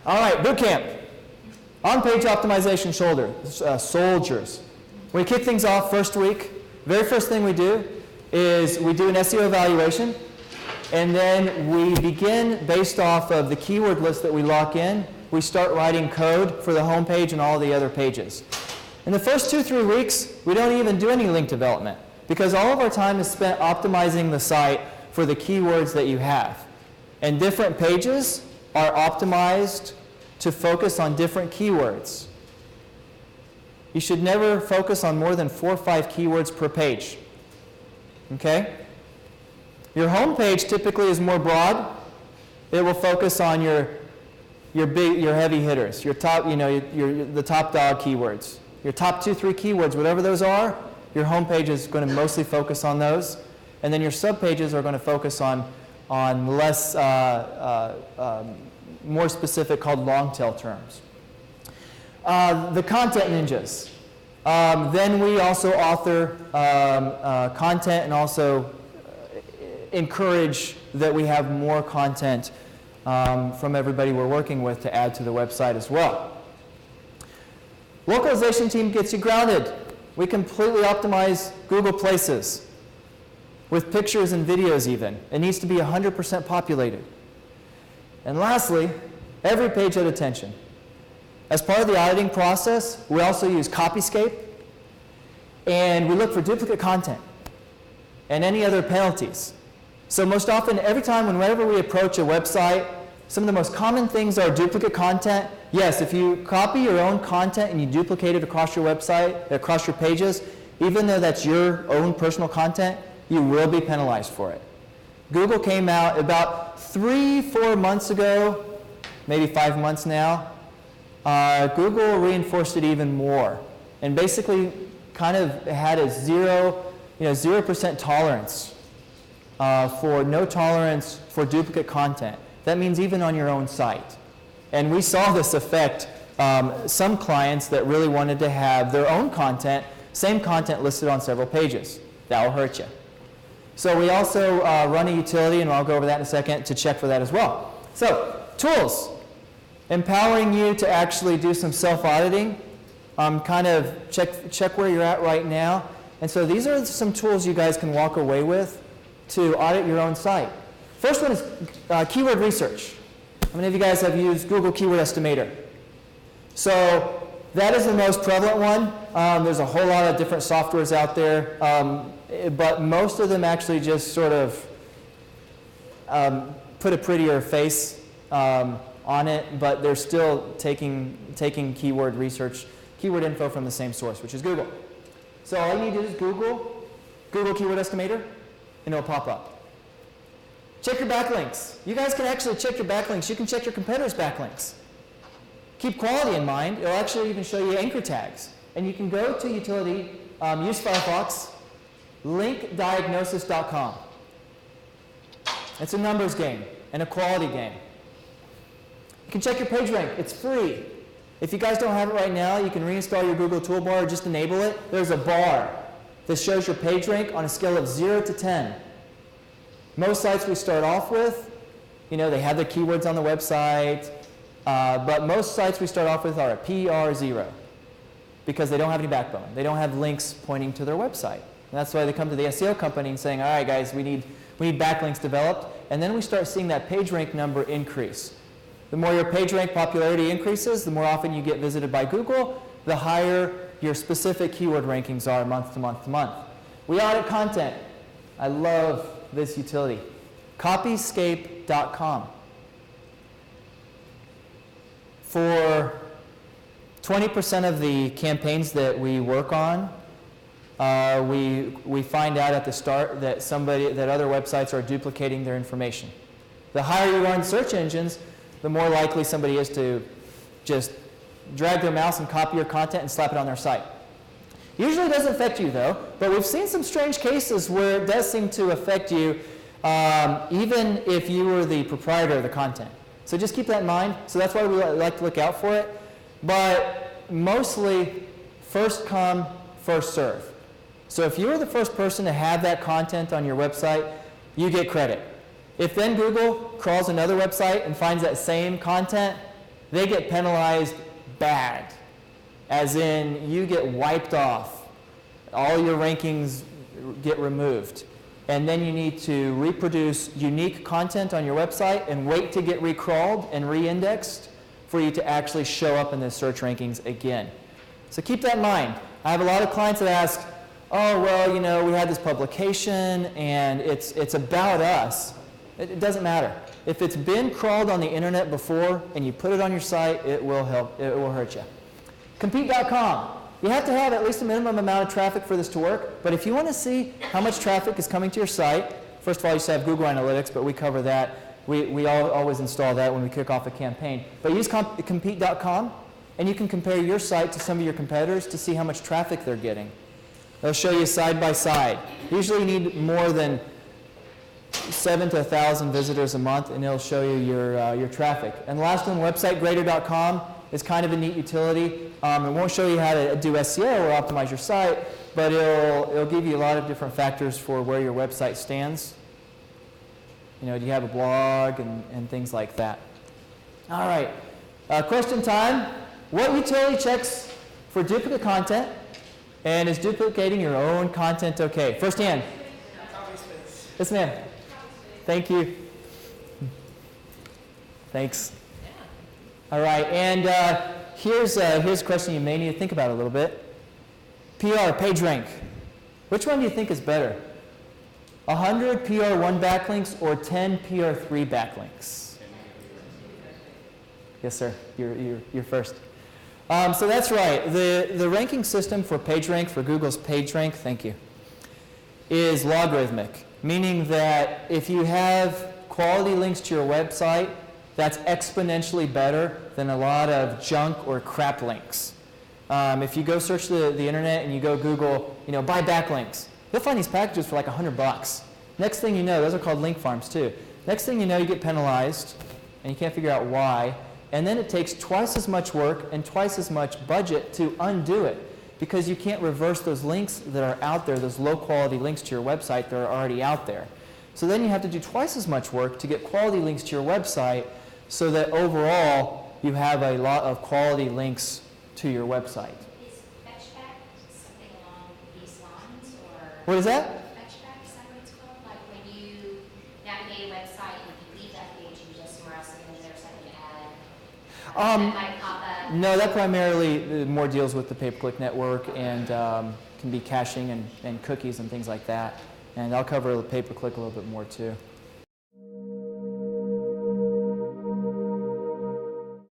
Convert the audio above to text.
All right, bootcamp. On-page optimization soldiers. We kick things off first week. Very first thing we do is we do an SEO evaluation, and then we begin based off of the keyword list that we lock in. We start writing code for the home page and all the other pages. In the first 2-3 weeks, we don't even do any link development because all of our time is spent optimizing the site for the keywords that you have. And different pages are optimized to focus on different keywords. You should never focus on more than 4 or 5 keywords per page. Okay? Your home page typically is more broad. It will focus on your heavy hitters, your top, the top dog keywords. Your top 2-3 keywords, whatever those are, your home page is going to mostly focus on those. And then your subpages are going to focus on less, more specific called long tail terms. The content ninjas. Then we also author content and also encourage that we have more content from everybody we're working with to add to the website as well. Localization team gets you grounded. We completely optimize Google Places with pictures and videos even. It needs to be 100% populated. And lastly, every page at attention. As part of the auditing process, we also use Copyscape, and we look for duplicate content and any other penalties. So most often, every time whenever we approach a website, some of the most common things are duplicate content. Yes, if you copy your own content and you duplicate it across your website, across your pages, even though that's your own personal content, you will be penalized for it. Google came out about 3-4 months ago, maybe 5 months now. Google reinforced it even more and basically kind of had a 0% tolerance for no tolerance for duplicate content. That means even on your own site. And we saw this affect some clients that really wanted to have their own content, same content listed on several pages. That will hurt you. So we also run a utility, and I'll go over that in a second, to check for that as well. So, tools. Empowering you to actually do some self-auditing, kind of check where you're at right now. And so these are some tools you guys can walk away with to audit your own site. First one is keyword research. How many of you guys have used Google Keyword Estimator? So that is the most prevalent one. There's a whole lot of different softwares out there, but most of them actually just sort of put a prettier face on it, but they're still taking keyword research, keyword info from the same source, which is Google. So all you need to do is Google Keyword Estimator, and it'll pop up. Check your backlinks. You guys can actually check your backlinks. You can check your competitors' backlinks. Keep quality in mind. It'll actually even show you anchor tags. And you can go to utility, use Firefox, linkdiagnosis.com. It's a numbers game and a quality game. You can check your page rank. It's free. If you guys don't have it right now, you can reinstall your Google toolbar or just enable it. There's a bar that shows your page rank on a scale of 0 to 10. Most sites we start off with, they have the keywords on the website, but most sites we start off with are at PR0 because they don't have any backbone. They don't have links pointing to their website. And that's why they come to the SEO company and saying, all right, guys, we need backlinks developed. And then we start seeing that page rank number increase. The more your page rank popularity increases, the more often you get visited by Google, the higher your specific keyword rankings are month to month to month. We audit content. I love this utility. Copyscape.com. For 20% of the campaigns that we work on, we find out at the start that other websites are duplicating their information. The higher you are in search engines, the more likely somebody is to just drag their mouse and copy your content and slap it on their site. Usually it doesn't affect you though, but we've seen some strange cases where it does seem to affect you even if you were the proprietor of the content. So just keep that in mind. So that's why we like to look out for it. But mostly first come, first serve. So if you were the first person to have that content on your website, you get credit. If then Google crawls another website and finds that same content, they get penalized bad, as in you get wiped off. All your rankings get removed. And then you need to reproduce unique content on your website and wait to get recrawled and re-indexed for you to actually show up in the search rankings again. So keep that in mind. I have a lot of clients that ask, oh, well, you know, we had this publication and it's about us. It doesn't matter. If it's been crawled on the internet before and you put it on your site, it will hurt you. Compete.com. You have to have at least a minimum amount of traffic for this to work, but if you want to see how much traffic is coming to your site, first of all, you should have Google Analytics, but we cover that. We always install that when we kick off a campaign. But use Compete.com, and you can compare your site to some of your competitors to see how much traffic they're getting. They'll show you side by side. Usually you need more than 7 to 1,000 visitors a month, and it'll show you your traffic. And the last one, WebsiteGrader.com, is kind of a neat utility. It won't show you how to do SEO or optimize your site, but it'll give you a lot of different factors for where your website stands. You know, do you have a blog and things like that? All right, question time. What utility checks for duplicate content, and is duplicating your own content okay? First hand. Yes, ma'am. Thank you. Thanks. All right, and here's a question you may need to think about a little bit. PR, PageRank. Which one do you think is better? 100 PR1 backlinks or 10 PR3 backlinks? Yes, sir. You're first. So that's right. The ranking system for PageRank, for Google's PageRank, thank you, is logarithmic, meaning that if you have quality links to your website, that's exponentially better than a lot of junk or crap links. If you go search the internet and you go Google, you know, buy backlinks, you'll find these packages for like $100. Next thing you know, those are called link farms too. Next thing you know, you get penalized and you can't figure out why. And then it takes twice as much work and twice as much budget to undo it, because you can't reverse those links that are out there, those low quality links to your website that are already out there. So then you have to do twice as much work to get quality links to your website, so that overall you have a lot of quality links to your website. Is fetchback something along these lines, or? What is that? Fetchback, is that what it's called? Like when you navigate a website and you leave that page and you just somewhere else and then there's something to add, that might pop up? No, that primarily more deals with the pay-per-click network and can be caching and cookies and things like that. And I'll cover the pay-per-click a little bit more too.